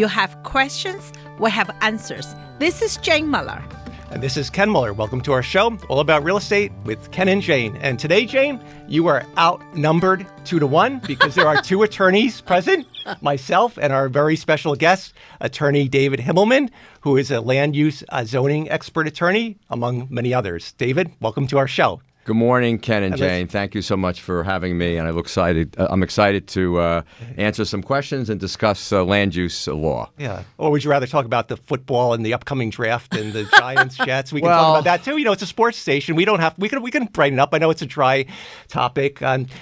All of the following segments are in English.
You have questions, we have answers. This is Jane Muller. And this is Ken Muller. Welcome to our show, all about real estate with Ken and Jane. And today, Jane, you are outnumbered 2-1 because there are two attorneys present, myself and our very special guest, attorney David Himelman, who is a land use zoning expert attorney, among many others. David, welcome to our show. Good morning, Ken and Jane. Thank you so much for having me, and I'm excited to answer some questions and discuss land use law. Yeah. Or would you rather talk about the football and the upcoming draft and the Giants, Jets? We can talk about that too. You know, it's a sports station. We can brighten up. I know it's a dry topic,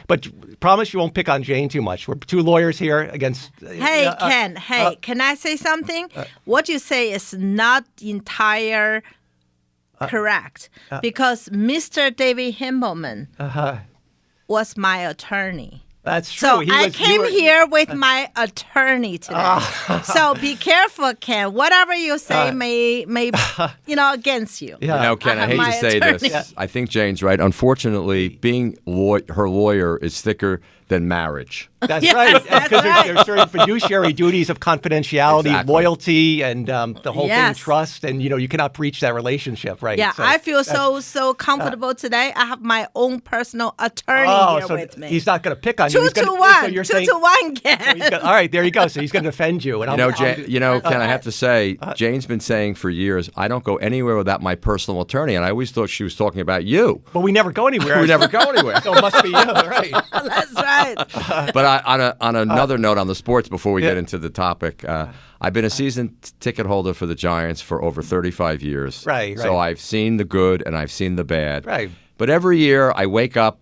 but promise you won't pick on Jane too much. We're two lawyers here against. Hey, Ken. Can I say something? What you say is not entire. Correct, because Mr. David Himelman was my attorney. That's true. So I came here with my attorney today. So be careful, Ken. Whatever you say may against you. Yeah. You know, Ken, I hate to say this. Yeah. I think Jane's right. Unfortunately, being her lawyer is thicker than marriage. That's right. Because there's certain fiduciary duties of confidentiality, loyalty, and the whole thing, trust, and you cannot breach that relationship, right? Yeah, so I feel so comfortable today. I have my own personal attorney here with me. He's not going to pick on you. 2-1, 2-1, Ken. All right, there you go. So he's going to defend you. And Ken, I have to say, Jane's been saying for years, I don't go anywhere without my personal attorney, and I always thought she was talking about you. But we never go anywhere. We never go anywhere. So it must be you, right? That's right. But on another note on the sports, before we get into the topic, I've been a season ticket holder for the Giants for over 35 years. Right. So I've seen the good and I've seen the bad. Right. But every year I wake up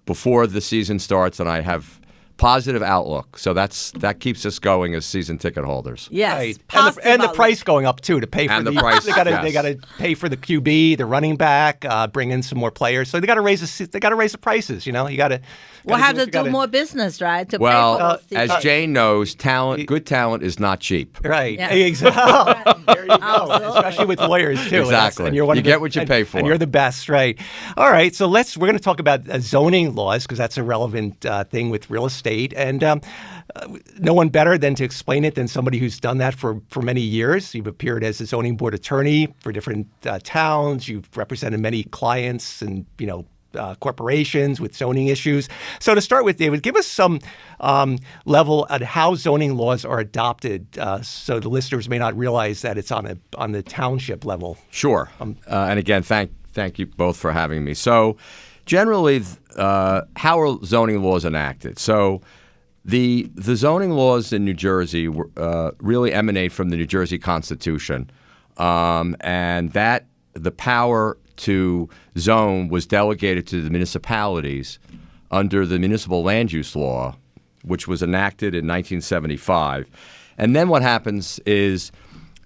before the season starts and I have positive outlook. So that keeps us going as season ticket holders. Yes. Right. And the price going up too to pay for the price. They got to pay for the QB, the running back, bring in some more players. So they got to raise the prices. You got to. We'll have to do more business, right? To pay for those as Jane knows, good talent is not cheap. Right. Yes. Exactly. There you go. Especially with lawyers too. Exactly. And you get what you pay for. And you're the best, right? All right. So we're going to talk about zoning laws because that's a relevant thing with real estate. And no one better than to explain it than somebody who's done that for many years. You've appeared as a zoning board attorney for different towns. You've represented many clients and, corporations with zoning issues. So to start with, David, give us some level on how zoning laws are adopted so the listeners may not realize that it's on the township level. Sure. And again, thank you both for having me. So generally, how are zoning laws enacted? So the zoning laws in New Jersey really emanate from the New Jersey Constitution, and that the power to zone was delegated to the municipalities under the municipal land use law, which was enacted in 1975. And then what happens is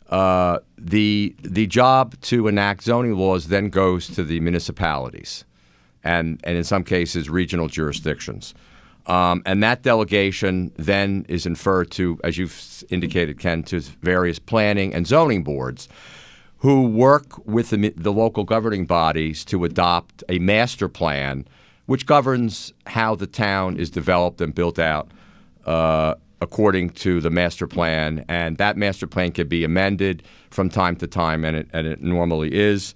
the job to enact zoning laws then goes to the municipalities and in some cases regional jurisdictions. And that delegation then is inferred to, as you've indicated, Ken, to various planning and zoning boards who work with the local governing bodies to adopt a master plan which governs how the town is developed and built out according to the master plan. And that master plan can be amended from time to time, and it normally is.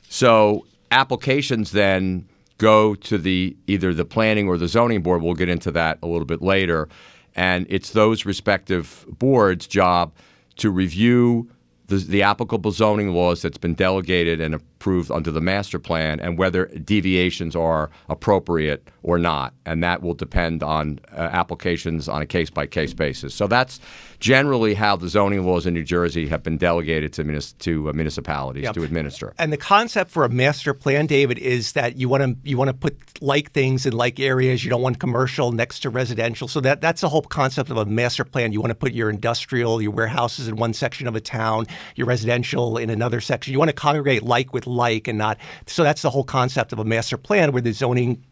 So applications then go to either the planning or the zoning board. We'll get into that a little bit later. And it's those respective boards' job to review the applicable zoning laws that's been delegated and approved under the master plan and whether deviations are appropriate or not. And that will depend on applications on a case-by-case basis. So that's generally how the zoning laws in New Jersey have been delegated to municipalities to administer. And the concept for a master plan, David, is that you want to put like things in like areas. You don't want commercial next to residential. So that's the whole concept of a master plan. You want to put your industrial, your warehouses in one section of a town, your residential in another section. You want to congregate like with like and not. So that's the whole concept of a master plan, where the zoning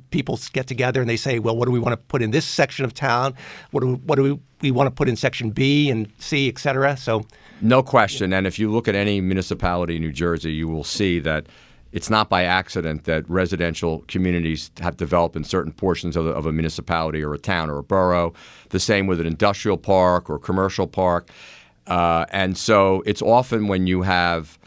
people get together and they say, well, what do we want to put in this section of town? What do we want to put in section B and C, et cetera? So, no question. And if you look at any municipality in New Jersey, you will see that it's not by accident that residential communities have developed in certain portions of a municipality or a town or a borough. The same with an industrial park or commercial park. And so it's often when you have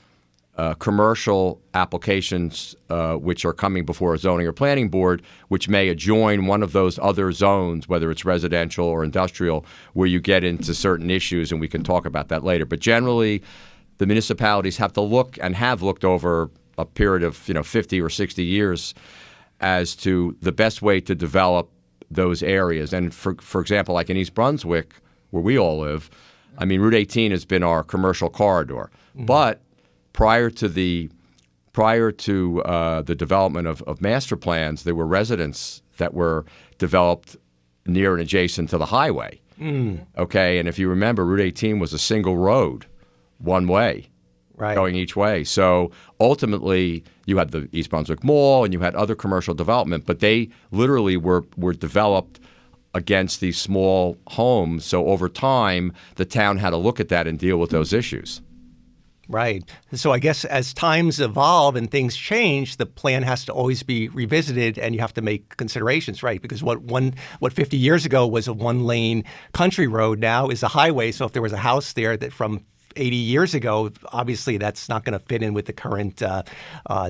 commercial applications which are coming before a zoning or planning board, which may adjoin one of those other zones, whether it's residential or industrial, where you get into certain issues, and we can talk about that later. But generally, the municipalities have to look and have looked over a period of 50 or 60 years as to the best way to develop those areas. And for example, like in East Brunswick, where we all live, I mean, Route 18 has been our commercial corridor. Mm-hmm. But prior to the development of master plans, there were residents that were developed near and adjacent to the highway. Mm. Okay, and if you remember, Route 18 was a single road, one way. Right. Going each way. So ultimately, you had the East Brunswick Mall and you had other commercial development, but they literally were developed against these small homes. So over time, the town had to look at that and deal with those issues. Right. So I guess as times evolve and things change, the plan has to always be revisited, and you have to make considerations, right? Because what 50 years ago was a one-lane country road now is a highway. So if there was a house there that from 80 years ago, obviously that's not going to fit in with the current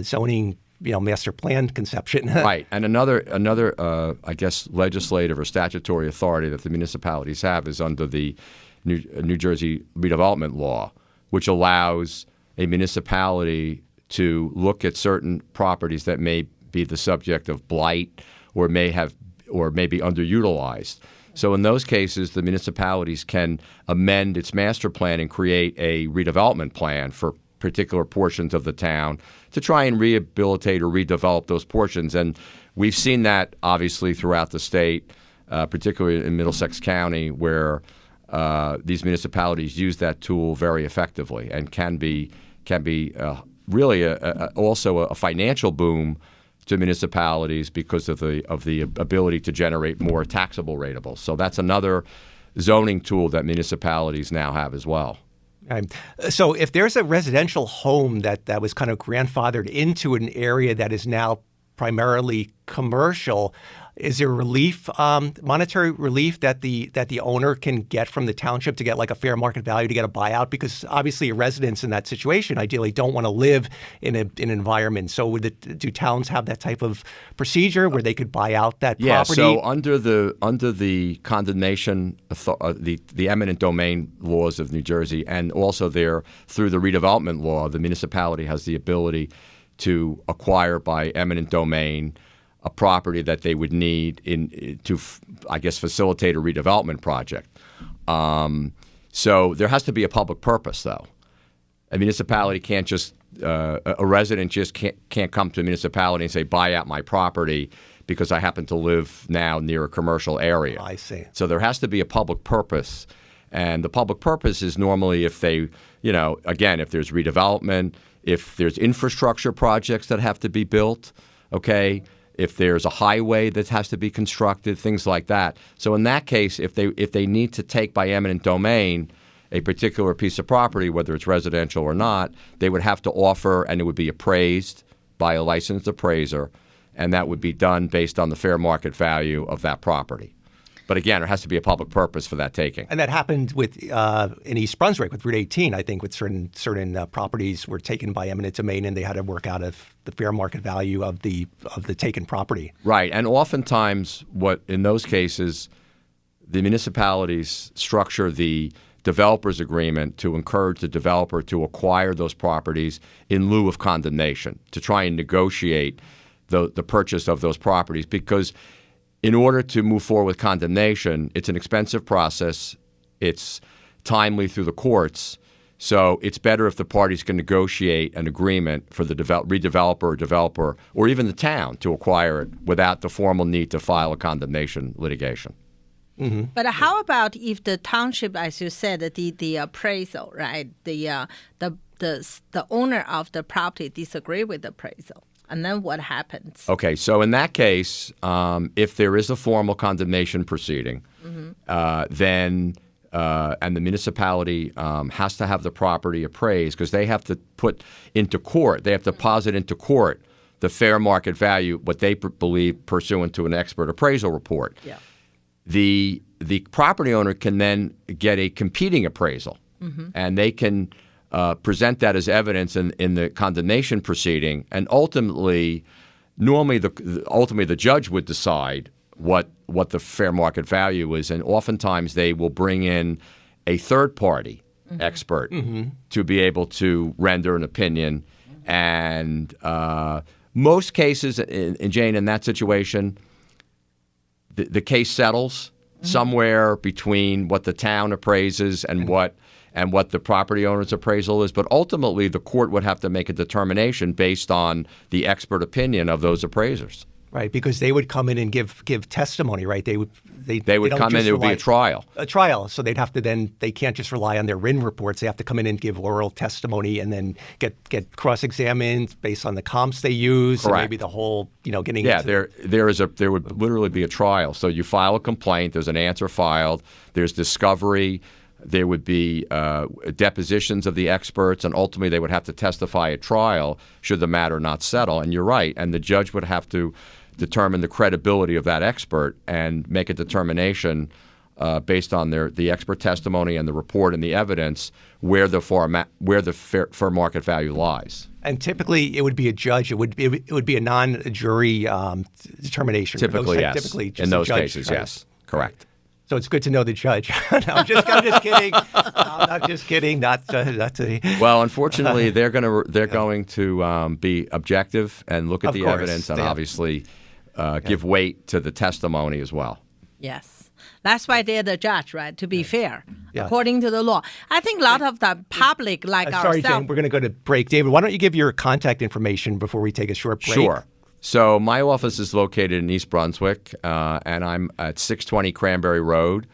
zoning, master plan conception. Right. And another, I guess, legislative or statutory authority that the municipalities have is under the New Jersey redevelopment law, which allows a municipality to look at certain properties that may be the subject of blight or may be underutilized. So in those cases, the municipalities can amend its master plan and create a redevelopment plan for particular portions of the town to try and rehabilitate or redevelop those portions. And we've seen that obviously throughout the state, particularly in Middlesex County, where these municipalities use that tool very effectively and can be really also a financial boom to municipalities because of the ability to generate more taxable rateables. So that's another zoning tool that municipalities now have as well. Right. So if there's a residential home that was kind of grandfathered into an area that is now primarily commercial, is there relief, monetary relief that the owner can get from the township to get like a fair market value to get a buyout? Because obviously residents in that situation ideally don't want to live in an environment. So do towns have that type of procedure where they could buy out that property? Yeah. So under the condemnation, the eminent domain laws of New Jersey, and also through the redevelopment law, the municipality has the ability to acquire by eminent domain a property that they would need to facilitate a redevelopment project. So there has to be a public purpose, though. A municipality can't just a resident just can't come to a municipality and say, buy out my property because I happen to live now near a commercial area. I see. So there has to be a public purpose. And the public purpose is normally if they, if there's redevelopment, if there's infrastructure projects that have to be built, okay, if there's a highway that has to be constructed, things like that. So in that case, if they need to take by eminent domain a particular piece of property, whether it's residential or not, they would have to offer, and it would be appraised by a licensed appraiser, and that would be done based on the fair market value of that property. But again, there has to be a public purpose for that taking. And that happened with in East Brunswick with Route 18. I think with certain properties were taken by eminent domain, and they had to work out of the fair market value of the taken property. Right, and oftentimes, in those cases, the municipalities structure the developer's agreement to encourage the developer to acquire those properties in lieu of condemnation, to try and negotiate the purchase of those properties, because in order to move forward with condemnation, it's an expensive process. It's timely through the courts. So it's better if the parties can negotiate an agreement for the redeveloper or developer or even the town to acquire it without the formal need to file a condemnation litigation. Mm-hmm. But how about if the township, as you said, the appraisal, right? The owner of the property disagree with the appraisal? And then what happens? Okay, so in that case, if there is a formal condemnation proceeding, then and the municipality has to have the property appraised because they have to put into court, they have to deposit into court the fair market value, what they believe pursuant to an expert appraisal report. Yeah. The property owner can then get a competing appraisal and they can present that as evidence in the condemnation proceeding, and ultimately the judge would decide what the fair market value is, and oftentimes they will bring in a third party expert to be able to render an opinion. And most cases, Jane, in that situation, the case settles somewhere between what the town appraises and what the property owner's appraisal is. But ultimately, the court would have to make a determination based on the expert opinion of those appraisers. Right, because they would come in and give testimony, right? They would come in. It would be a trial. A trial. So they'd have to they can't just rely on their written reports. They have to come in and give oral testimony and then get cross-examined based on the comps they use. Correct. And maybe the whole, getting Yeah, into there would literally be a trial. So you file a complaint. There's an answer filed. There's discovery. There would be depositions of the experts, and ultimately they would have to testify at trial should the matter not settle. And you're right. And the judge would have to determine the credibility of that expert and make a determination based on the expert testimony and the report and the evidence where the fair market value lies. And typically, it would be a judge. It would be a non-jury determination. Typically, yes. Typically, just in those judge, cases, right? Yes, correct. So it's good to know the judge. No, I'm just kidding. I'm not just kidding. Not to. Well, unfortunately, they're going to be objective and look at the evidence and obviously give weight to the testimony as well. Yes. That's why they're the judge, right? To be fair, Yeah. according to the law. I think a lot of the public, like Sorry, ourselves. Jane, we're going to go to break. David, why don't you give your contact information before we take a short break? Sure. So my office is located in East Brunswick, and I'm at 620 Cranberry Road,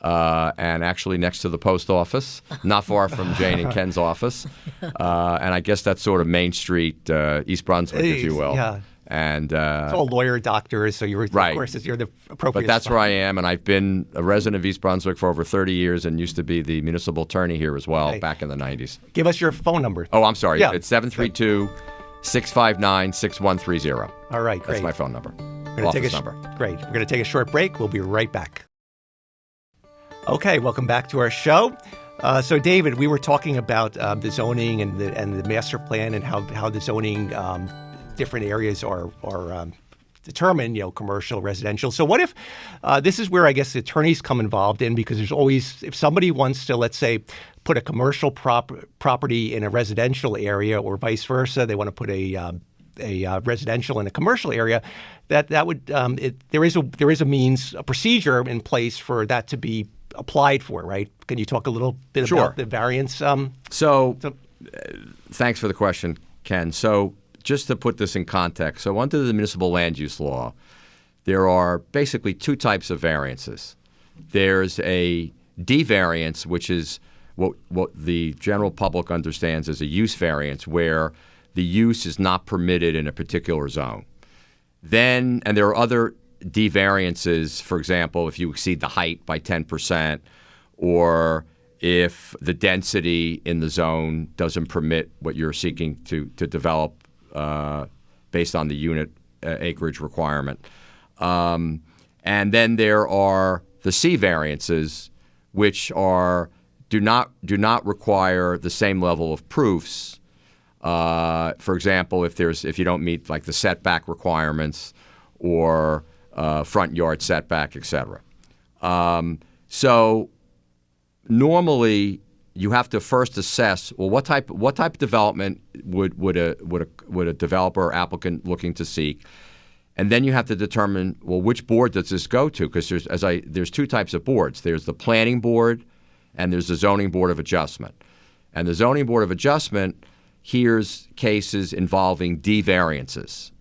and actually next to the post office, not far from Jane and Ken's office. And I guess that's sort of Main Street, East Brunswick, if you will. Yeah. And it's all lawyer, doctors, so you're right. Of course you're the appropriate. But that's spot. where I am, and I've been a resident of East Brunswick for over 30 years, and used to be the municipal attorney here as well back in the 90s. Give us your phone number. Oh, I'm sorry. Yeah. It's 732-659-6130. All right, great. That's my phone number. We're gonna Office number. Great. We're going to take a short break. We'll be right back. Okay, welcome back to our show. So, David, we were talking about the zoning and the master plan and how the zoning different areas are determined, commercial, residential. So what if this is where I guess the attorneys come involved in, because there's always, if somebody wants to, let's say, put a commercial property in a residential area or vice versa, they want to put a residential in a commercial area, that would there is a means, a procedure in place for that to be applied for, right? Can you talk a little bit about the variance? Thanks for the question, Ken. So just to put this in context, so under the municipal land use law, there are basically two types of variances. There's a D variance, which is what the general public understands as a use variance, where the use is not permitted in a particular zone. And there are other D variances, for example, if you exceed the height by 10%, or if the density in the zone doesn't permit what you're seeking to develop based on the unit acreage requirement. And then there are the C variances, which do not require the same level of proofs. For example, if you don't meet like the setback requirements or front yard setback, et cetera. So normally you have to first assess, well, what type of development would a developer or applicant looking to seek, and then you have to determine, well, which board does this go to? Because there's two types of boards. There's the planning board, and there's the zoning board of adjustment. And the zoning board of adjustment hears cases involving D variances.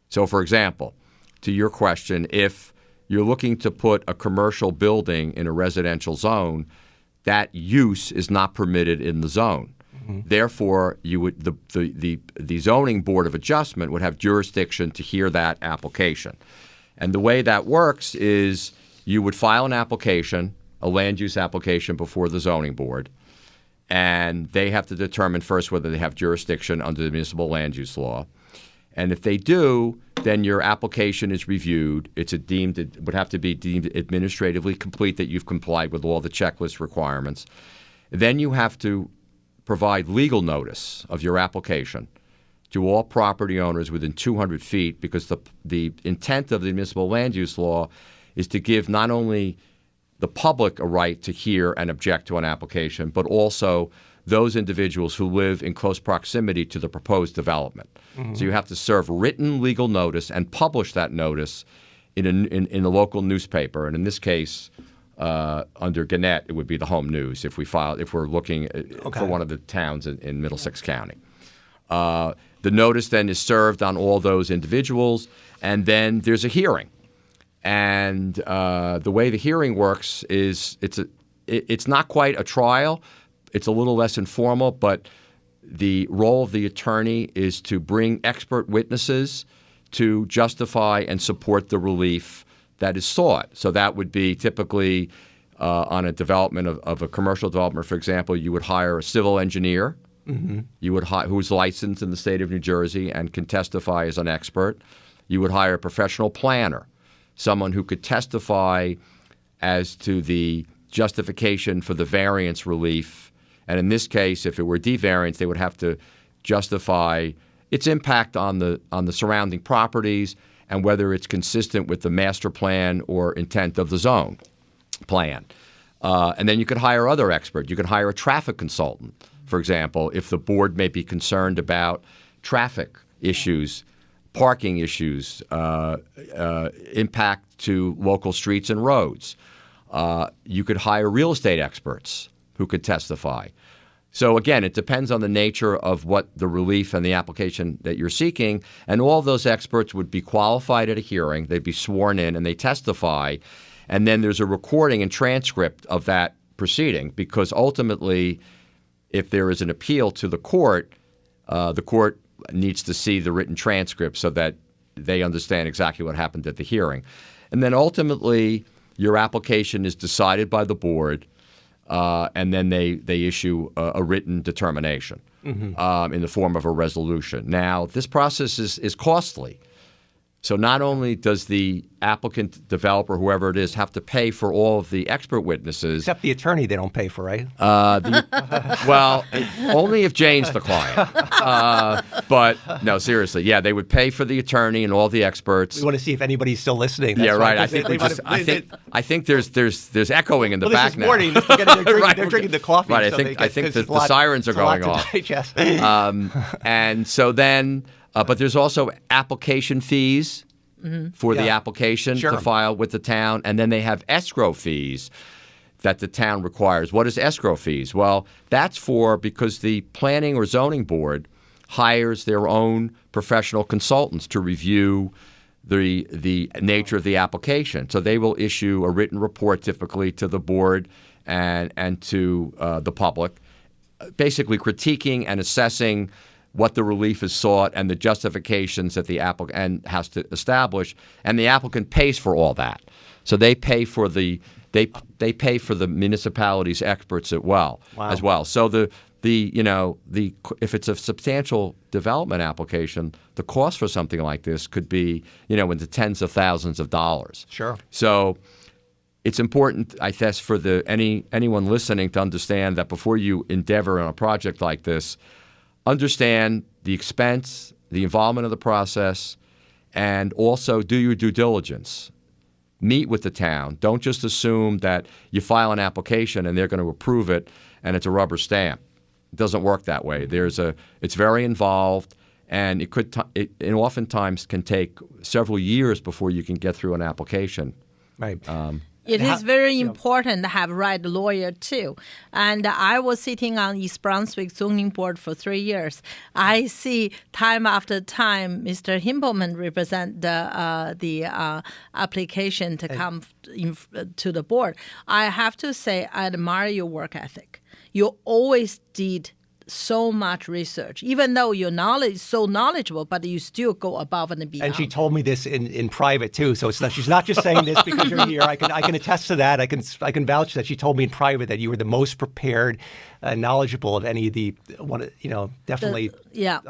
So, for example, to your question, if you're looking to put a commercial building in a residential zone, that use is not permitted in the zone. Mm-hmm. Therefore, the zoning board of adjustment would have jurisdiction to hear that application. And the way that works is you would file an application, a land use application, before the zoning board, and they have to determine first whether they have jurisdiction under the municipal land use law. And if they do, then your application is reviewed. It would have to be deemed administratively complete, that you've complied with all the checklist requirements. Then you have to provide legal notice of your application to all property owners within 200 feet, because the intent of the municipal land use law is to give not only the public a right to hear and object to an application, but also those individuals who live in close proximity to the proposed development. So you have to serve written legal notice and publish that notice in a local newspaper. And in this case, under Gannett, it would be the Home News if we're looking for one of the towns in Middlesex County. The notice then is served on all those individuals, and then there's a hearing. And the way the hearing works is it's not quite a trial. It's a little less informal, but the role of the attorney is to bring expert witnesses to justify and support the relief that is sought. So that would be typically on a development of a commercial development, for example, you would hire a civil engineer. You would who's licensed in the state of New Jersey and can testify as an expert. You would hire a professional planner, someone who could testify as to the justification for the variance relief. And in this case, if it were D-variance, they would have to justify its impact on the surrounding properties and whether it's consistent with the master plan or intent of the zone plan. And then you could hire other experts. You could hire a traffic consultant, for example, if the board may be concerned about traffic issues, parking issues, impact to local streets and roads. You could hire real estate experts who could testify. So again, it depends on the nature of what the relief and the application that you're seeking, and all those experts would be qualified at a hearing. They'd be sworn in and they testify, and then there's a recording and transcript of that proceeding, because ultimately, if there is an appeal to the court needs to see the written transcript so that they understand exactly what happened at the hearing. And then ultimately, your application is decided by the board, and then they issue a written determination in the form of a resolution. Now, this process is costly. So not only does the applicant, developer, whoever it is, have to pay for all of the expert witnesses. Except the attorney they don't pay for, right? Only if Jane's the client. But no, seriously, yeah, they would pay for the attorney and all the experts. We want to see if anybody's still listening. That's right. I think there's echoing in the back this now. Morning, they're drinking the coffee. Right. I think the sirens are going off. And so then. But there's also application fees for the application to file with the town, and then they have escrow fees that the town requires. What is escrow fees? Well, that's because the planning or zoning board hires their own professional consultants to review the nature of the application. So they will issue a written report typically to the board and to the public, basically critiquing and assessing what the relief is sought and the justifications that the applicant has to establish, and the applicant pays for all that. So they pay for the municipality's experts as well. So if it's a substantial development application, the cost for something like this could be in the tens of thousands of dollars. Sure. So it's important, I guess, for anyone listening to understand that before you endeavor on a project like this, understand the expense, the involvement of the process, and also do your due diligence. Meet with the town. Don't just assume that you file an application and they're going to approve it and it's a rubber stamp. It doesn't work that way. It's very involved, and it oftentimes can take several years before you can get through an application. Right. It is very important to have right lawyer too. And I was sitting on East Brunswick zoning board for 3 years. I see time after time Mr. Himelman represent the application to come to the board. I have to say I admire your work ethic. You always did so much research, even though your knowledge is so knowledgeable, but you still go above and beyond. And she told me this in private too, so she's not just saying this because you're here. I can attest to that. I can vouch that she told me in private that you were the most prepared, knowledgeable of any of the definitely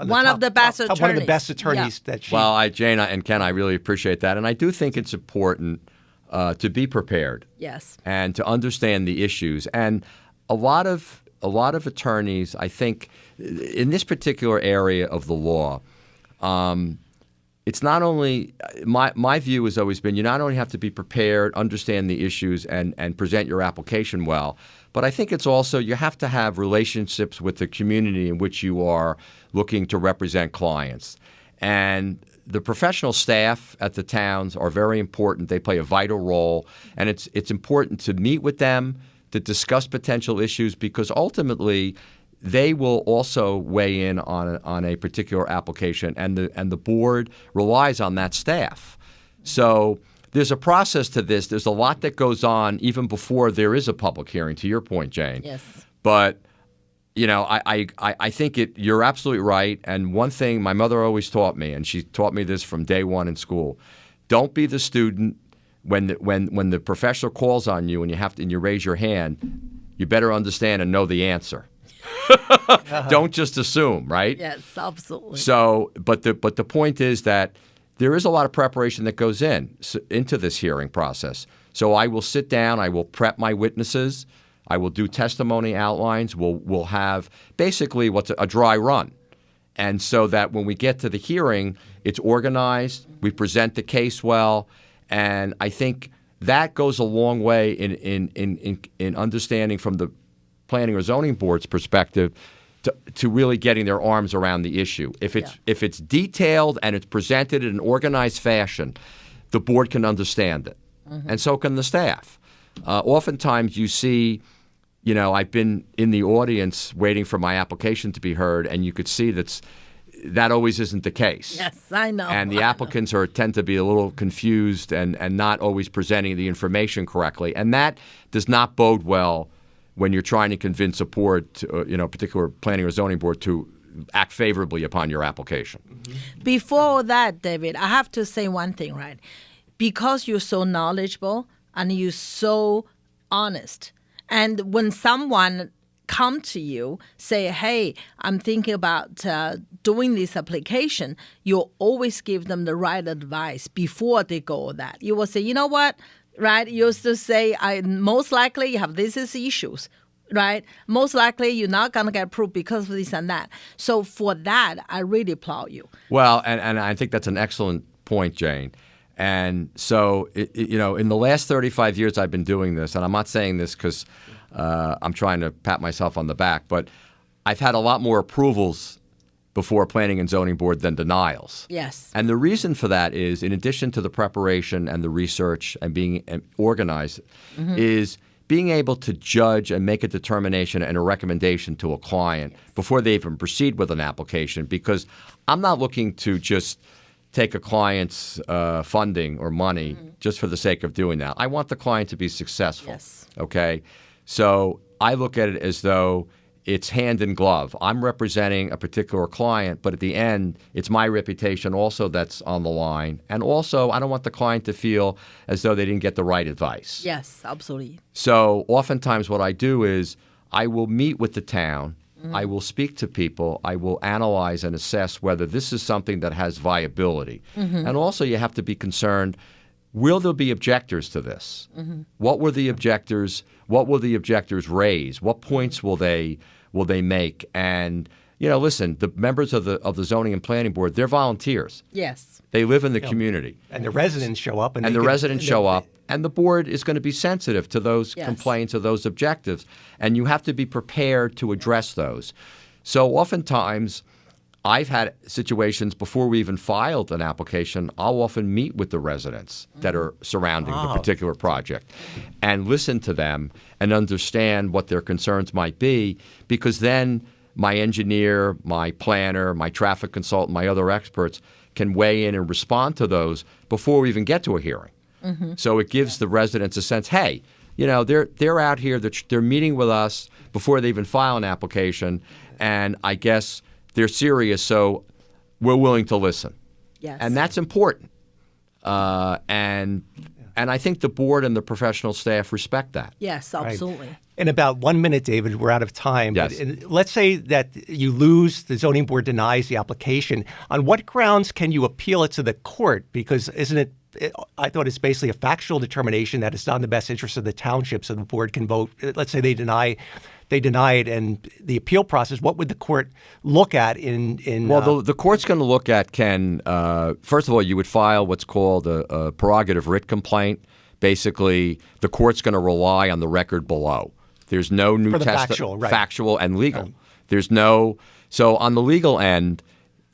one of the best attorneys. One of the best attorneys that she. Well, Jane and Ken, I really appreciate that, and I do think it's important to be prepared. Yes. And to understand the issues, and a lot of a lot of attorneys, I think, in this particular area of the law, it's not only my view has always been you not only have to be prepared, understand the issues, and present your application well, but I think it's also you have to have relationships with the community in which you are looking to represent clients. And the professional staff at the towns are very important. They play a vital role, and it's important to meet with them, to discuss potential issues, because ultimately they will also weigh in on a particular application, and the board relies on that staff. So there's a process to this. There's a lot that goes on even before there is a public hearing, to your point, Jane. Yes. But I think you're absolutely right. And one thing my mother always taught me, and she taught me this from day one in school: don't be the student when the professor calls on you and you raise your hand. You better understand and know the answer. Don't just assume, right? Yes, absolutely. So, but the point is that there is a lot of preparation that goes into this hearing process. So I will sit down, I will prep my witnesses, I will do testimony outlines. We'll have basically what's a dry run, and so that when we get to the hearing, it's organized. We present the case well, and I think that goes a long way in understanding from the Planning or Zoning Board's perspective to really getting their arms around the issue. If it's detailed and it's presented in an organized fashion, the board can understand it, and so can the staff. Oftentimes you see, I've been in the audience waiting for my application to be heard, and you could see that always isn't the case. Yes, I know. And the applicants tend to be a little confused and not always presenting the information correctly, and that does not bode well when you're trying to convince a board, particular planning or zoning board, to act favorably upon your application. Before that, David, I have to say one thing, right? Because you're so knowledgeable and you're so honest, and when someone come to you, say, hey, I'm thinking about doing this application, you always give them the right advice before they go that. You will say, you know what? Right? You used to say, most likely you have these issues, right? Most likely you're not going to get approved because of this and that. So for that, I really applaud you. Well, and I think that's an excellent point, Jane. And so, in the last 35 years I've been doing this, and I'm not saying this because I'm trying to pat myself on the back, but I've had a lot more approvals before Planning and Zoning Board than denials. Yes. And the reason for that is, in addition to the preparation and the research and being organized, is being able to judge and make a determination and a recommendation to a client before they even proceed with an application, because I'm not looking to just take a client's funding or money just for the sake of doing that. I want the client to be successful. Yes. Okay? So I look at it as though it's hand in glove. I'm representing a particular client, but at the end, it's my reputation also that's on the line. And also, I don't want the client to feel as though they didn't get the right advice. Yes, absolutely. So oftentimes what I do is I will meet with the town. I will speak to people. I will analyze and assess whether this is something that has viability. And also you have to be concerned, will there be objectors to this? What were the objectors? What will the objectors raise? What points will they make? And listen, the members of the Zoning and Planning Board, they're volunteers. Yes. They live in the community. And the residents show up. And the residents show up. And the board is going to be sensitive to those complaints or those objectives. And you have to be prepared to address those. So oftentimes, I've had situations before we even filed an application, I'll often meet with the residents that are surrounding the particular project and listen to them and understand what their concerns might be, because then my engineer, my planner, my traffic consultant, my other experts can weigh in and respond to those before we even get to a hearing. So it gives the residents a sense, hey, they're out here, they're meeting with us before they even file an application, and I guess they're serious, so we're willing to listen. Yes. And that's important. And I think the board and the professional staff respect that. Yes, absolutely. Right. In about 1 minute, David, we're out of time. Yes. But let's say that you lose, the zoning board denies the application. On what grounds can you appeal it to the court? Because I thought it's basically a factual determination that it's not in the best interest of the township, so the board can vote. Let's say they deny they deny it and the appeal process, what would the court look at Well, the court's going to look at, first of all, you would file what's called a prerogative writ complaint. Basically, the court's going to rely on the record below. There's no new factual and legal. Right. There's no – so on the legal end,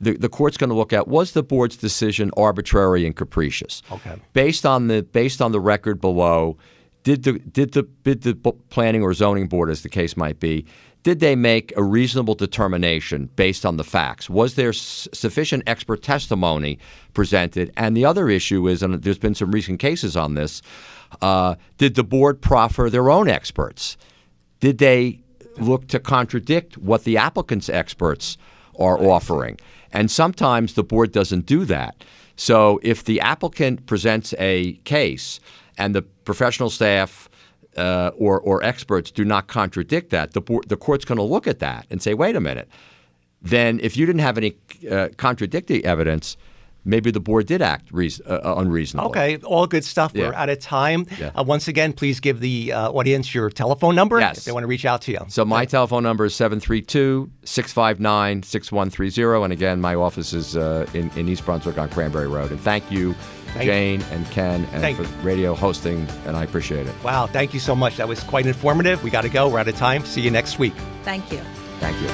the court's going to look at, was the board's decision arbitrary and capricious? Okay. Based on the record below, did the planning or zoning board, as the case might be, did they make a reasonable determination based on the facts? Was there sufficient expert testimony presented? And the other issue is, and there's been some recent cases on this, did the board proffer their own experts? Did they look to contradict what the applicant's experts are offering? And sometimes the board doesn't do that. So if the applicant presents a case and the professional staff or experts do not contradict that, the court's going to look at that and say, wait a minute. Then if you didn't have any contradicting evidence, maybe the board did act unreasonable. Okay, all good stuff. Yeah. We're out of time. Yeah. Once again, please give the audience your telephone number if they want to reach out to you. So my telephone number is 732-659-6130. And again, my office is in East Brunswick on Cranberry Road. And thank you, Jane and Ken, and for radio hosting, and I appreciate it. Wow, thank you so much. That was quite informative. We got to go. We're out of time. See you next week. Thank you. Thank you.